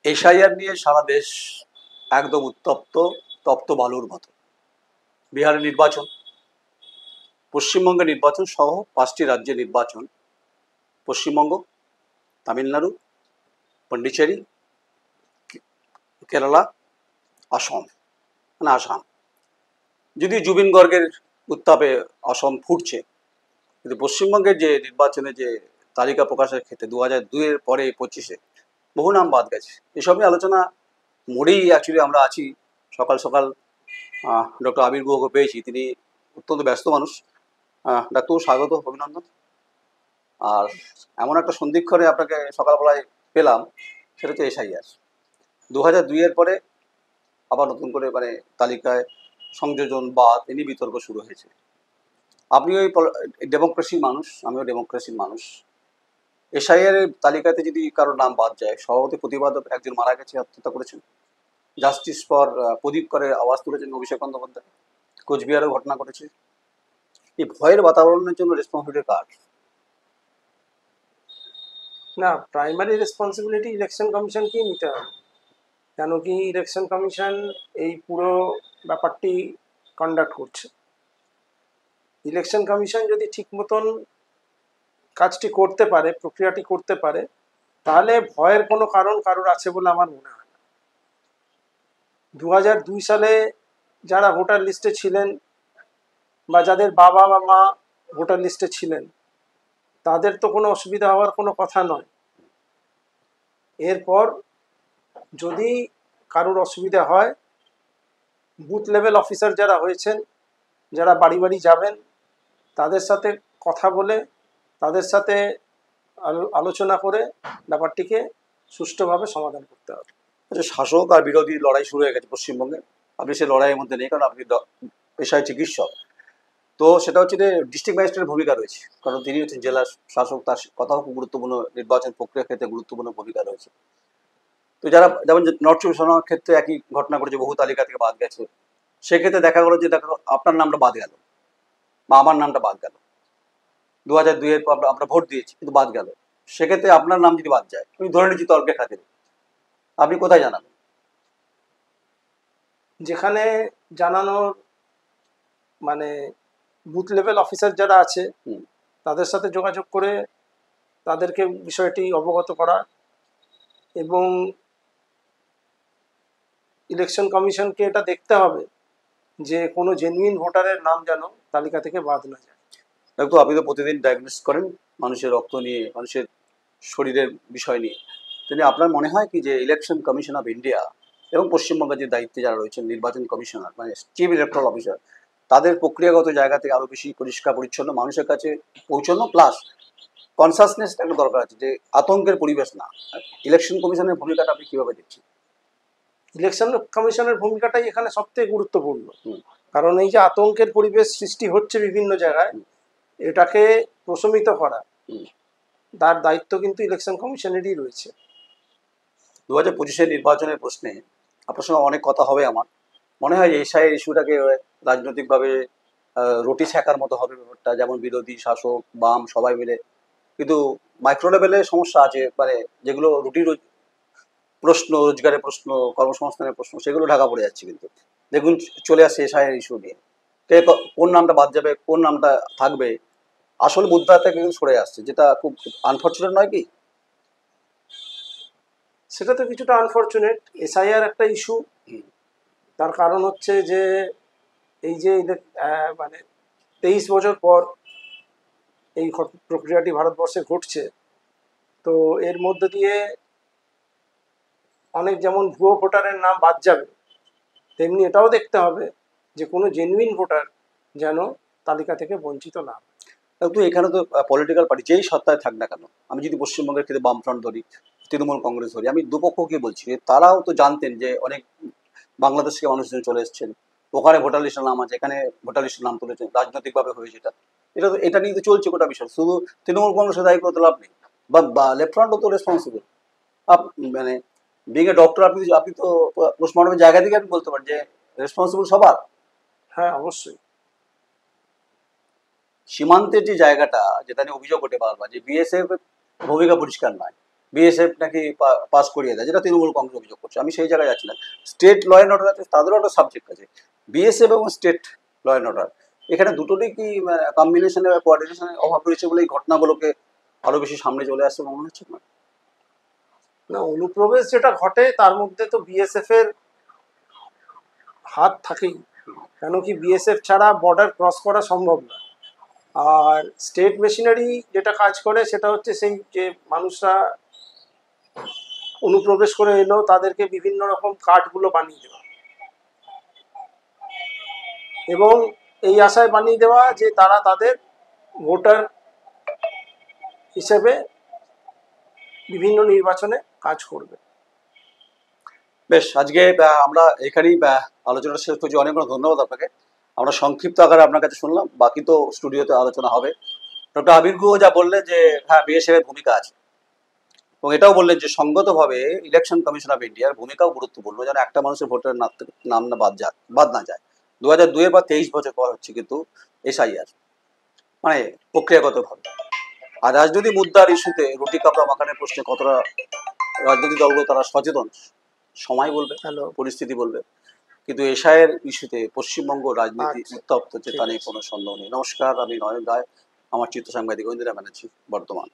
SIR নিয়ে সারা দেশ একদম উত্তপ্ত, তপ্ত বালুর মতো। বিহারের নির্বাচন, পশ্চিমবঙ্গের নির্বাচন সহ 5টি রাজ্যের নির্বাচন, পশ্চিমবঙ্গ, তামিলনাড়ু, পন্ডিচেরি, কেরালা, আসাম, আসাম। যদিও জুবিন গর্গের উত্তাপে আসাম ফুটছে, কিন্তু পশ্চিমবঙ্গের যে নির্বাচনে যে তালিকা প্রকাশের ক্ষেত্রে 2002-এর পরে 25-এ বহু নাম বাদ গেছে। এসব নিয়ে আলোচনা মোড়েই অ্যাকচুয়ালি আমরা আছি। সকাল সকাল ডক্টর আবির গুহকে পেয়েছি, তিনি অত্যন্ত ব্যস্ত মানুষ। ডাক্তার স্বাগত, অভিনন্দন। আর এমন একটা সন্ধিক্ষণে আপনাকে সকালবেলায় পেলাম, সেটা হচ্ছে এসআইআর 2002-এর পরে আবার নতুন করে তালিকায় সংযোজন বাদ এ নিয়ে বিতর্ক শুরু হয়েছে। আপনিও এই ডেমোক্রেসির মানুষ, আমিও ডেমোক্রেসির মানুষ। এসআইআর এর তালিকাতে যদি কারোর নাম বাদ যায়, স্বভাবতই প্রতিবাদ, একজন মারা গেছে, আত্মহত্যা করেছেন। জাস্টিস ফর প্রদীপ করে আওয়াজ তুলেছেন অভিষেক বন্দ্যোপাধ্যায়। কোচবিহারেও ঘটনা ঘটেছে। এই ভয়ের বাতাবরণের জন্য রেসপন্সিবিলিটি কার? না, প্রাইমারি রেসপন্সিবিলিটি ইলেকশন কমিশনকেই নিতে হবে। কেন কি ইলেকশন কমিশন এই পুরো ব্যাপারটি কন্ডাক্ট করছে। ইলেকশন কমিশন যদি ঠিক মতন কাজটি করতে পারে, প্রক্রিয়াটি করতে পারে, তাহলে ভয়ের কোনো কারণ কারোর আছে বলে আমার মনে হয় না। 2002 সালে যারা ভোটার লিস্টে ছিলেন বা যাদের বাবা বা মা ভোটার লিস্টে ছিলেন, তাদের তো কোনো অসুবিধা হওয়ার কোনো কথা নয়। এরপর যদি কারোর অসুবিধা হয়, বুথ লেভেল অফিসার যারা হয়েছেন, যারা বাড়ি বাড়ি যাবেন, তাদের সাথে কথা বলে, তাদের সাথে আলোচনা করে ব্যাপারটিকে সুষ্ঠুভাবে সমাধান করতে হবে। আচ্ছা, শাসক আর বিরোধী লড়াই শুরু হয়ে গেছে পশ্চিমবঙ্গে। আপনি সেই লড়াইয়ের মধ্যে নেই, কারণ আপনি পেশায় চিকিৎসক। তো সেটা হচ্ছে যে ডিস্ট্রিক্ট ম্যাজিস্ট্রেটের ভূমিকা রয়েছে, কারণ তিনি হচ্ছেন জেলার শাসক। তার কথাও খুব গুরুত্বপূর্ণ, নির্বাচন প্রক্রিয়ার ক্ষেত্রে গুরুত্বপূর্ণ ভূমিকা রয়েছে। তো যারা যেমন নর্থ চব্বিশ পরগনার ক্ষেত্রে একই ঘটনা ঘটেছে, বহু তালিকা থেকে বাদ গেছে। সেক্ষেত্রে দেখা গেলো যে আপনার নামটা বাদ গেল বা আমার নামটা বাদ গেল। 2002-এর পর আমরা ভোট দিয়েছি, কিন্তু বাদ গেল। সেক্ষেত্রে আপনার নাম যদি বাদ যায়, আমি ধরে নিচ্ছি তর্কের খাতিরে, আপনি কোথায় জানাবেন? যেখানে জানানোর বুথ লেভেল অফিসার যারা আছে, তাদের সাথে যোগাযোগ করে তাদেরকে বিষয়টি অবগত করা, এবং ইলেকশন কমিশনকে এটা দেখতে হবে যে কোনো জেনুইন ভোটারের নাম যেন তালিকা থেকে বাদ না যায়। দেখো, আপনি তো প্রতিদিন ডায়াগনোস করেন মানুষের রক্ত নিয়ে, মানুষের শরীরের বিষয় নিয়ে। তিনি আপনার মনে হয় কি যে ইলেকশন কমিশন অফ ইন্ডিয়া এবং পশ্চিমবঙ্গের যে দায়িত্বে যারা রয়েছেন, নির্বাচন কমিশনার চিফ ইলেকট্রাল অফিসার, তাদের প্রক্রিয়াগত জায়গা থেকে আরও বেশি পরিষ্কার পরিচ্ছন্ন মানুষের কাছে পৌঁছানো, প্লাস কনসাসনেস একটা দরকার আছে যে আতঙ্কের পরিবেশ না। ইলেকশন কমিশনের ভূমিকাটা আপনি কীভাবে দেখছেন? ইলেকশন কমিশনের ভূমিকাটাই এখানে সবথেকে গুরুত্বপূর্ণ। কারণ এই যে আতঙ্কের পরিবেশ সৃষ্টি হচ্ছে বিভিন্ন জায়গায়, এটাকে প্রশমিত করা, তার দায়িত্ব কিন্তু ইলেকশন কমিশনেরই রয়েছে। 2025-এর নির্বাচনের প্রশ্নে আপনার সঙ্গে অনেক কথা হবে আমার। মনে হয় এসআই ইস্যুটাকে রাজনৈতিকভাবে রুটি ছেঁকার মতো হবে ব্যাপারটা, যেমন বিরোধী, শাসক, বাম সবাই মিলে। কিন্তু মাইক্রো লেভেলে সমস্যা আছে, যেগুলো রুটির প্রশ্ন, রোজগারের প্রশ্ন, কর্মসংস্থানের প্রশ্ন, সেগুলো ঢাকা পড়ে যাচ্ছে। কিন্তু দেখুন, চলে আসছে এসআই ইস্যু নিয়ে, কে কোন নামটা বাদ যাবে, কোন নামটা থাকবে, আসল মুদ্রা থেকে কিন্তু সরে আসছে, যেটা খুব আনফর্চুনেট নয় কি? সেটা তো কিছুটা আনফর্চুনেট। এসআইআর একটা ইস্যু, তার কারণ হচ্ছে যে এই যে 23 বছর পর এই প্রক্রিয়াটি ভারতবর্ষে ঘটছে। তো এর মধ্যে দিয়ে অনেক যেমন ভুয়ো ভোটারের নাম বাদ যাবে, তেমনি এটাও দেখতে হবে যে কোনো জেনুইন ভোটার যেন তালিকা থেকে বঞ্চিত না। কিন্তু এখানে তো পলিটিক্যাল পার্টি যেই সত্তায় থাক না কেন, আমি যদি পশ্চিমবঙ্গের ক্ষেত্রে বামফ্রন্ট ধরি, তৃণমূল কংগ্রেস ধরি, আমি দুপক্ষকে বলছি, তারাও তো জানতেন যে অনেক বাংলাদেশ থেকে মানুষজন চলে এসছেন, ওখানে ভোটার লিস্টের নাম আছে, এখানে ভোটার লিস্টের নাম তুলেছেন, রাজনৈতিকভাবে হয়েছে এটা নিয়ে তো চলছে গোটা বিষয়। শুধু তৃণমূল কংগ্রেসের দায়ী করতে লাভ নেই, বা লেফট ফ্রন্টও তো রেসপন্সিবল। বিং এ ডক্টর, আপনি তো পোস্টমর্টমের জায়গা থেকে আপনি বলতে পারেন যে রেসপন্সিবল সবার। হ্যাঁ, অবশ্যই। সীমান্তের যে জায়গাটা, যেটা নিয়ে অভিযোগ ওঠে বারবার, যে বিএসএফ ভূমিকা পরিষ্কার নয়, বিএসএফ নাকি পাস করিয়ে দেয়, যেটা তৃণমূল কংগ্রেস অভিযোগ করছে। আমি সেই জায়গায় যাচ্ছি না। স্টেট ল অ্যান্ড অর্ডার আছে, তাদেরও একটা সাবজেক্ট আছে, বিএসএফ এবং স্টেট ল অ্যান্ড অর্ডার। এখানে দুটোরই কি কম্বিনেশনে বা কোঅর্ডিনেশনের অভাব রয়েছে বলে এই ঘটনাগুলোকে আরো বেশি সামনে চলে আসছে মনে হচ্ছে না? না, অনুপ্রবেশ যেটা ঘটে তার মধ্যে তো বিএসএফ এর হাত থাকেই, কেন কি বিএসএফ ছাড়া বর্ডার ক্রস করা সম্ভব না। আর স্টেট মেশিনারি যেটা কাজ করে সেটা হচ্ছে সেই যে মানুষরা অনুপ্রবেশ করে এলো তাদেরকে বিভিন্ন রকম কার্ডগুলো বানিয়ে দেওয়া, এবং এই আশায় বানিয়ে দেওয়া যে তারা তাদের ভোটার হিসেবে বিভিন্ন নির্বাচনে কাজ করবে। বেশ, আজকে আমরা এখানেই আলোচনা শেষ করছি। অনেক অনেক ধন্যবাদ আপনাকে। আমরা সংক্ষিপ্ত আকারে আপনার কাছে শুনলাম, বাকি তো স্টুডিওতে আলোচনা হবে। ডক্টর আবির গুহ যা বললেন যে হ্যাঁ বিএসএফ এর ভূমিকা আছে, এবং এটাও বললেন যে সঙ্গতভাবে ইলেকশন কমিশন অফ ইন্ডিয়ার ভূমিকাও গুরুত্বপূর্ণ, যেন একটা মানুষের ভোটারের নাম না বাদ না যায়। 2002 বা 23 বছর পর হচ্ছে কিন্তু এসআইআর, মানে প্রক্রিয়াগতভাবে। আর রাজনৈতিক মুদ্রার ইস্যুতে রুটি কাপড়া মাখানের প্রশ্নে কতটা রাজনৈতিক দলগুলো তারা সচেতন, সময় বলবে, পরিস্থিতি বলবে। কিন্তু এশায়ের ইস্যুতে পশ্চিমবঙ্গ রাজনীতি উত্তপ্ত হচ্ছে, তা নিয়ে কোনো সন্দেহ নেই। নমস্কার, আমি নয়ন রায়, আমার চিত্র সাংবাদিক ঐন্দ্রা ব্যানার্জি, বর্ধমান।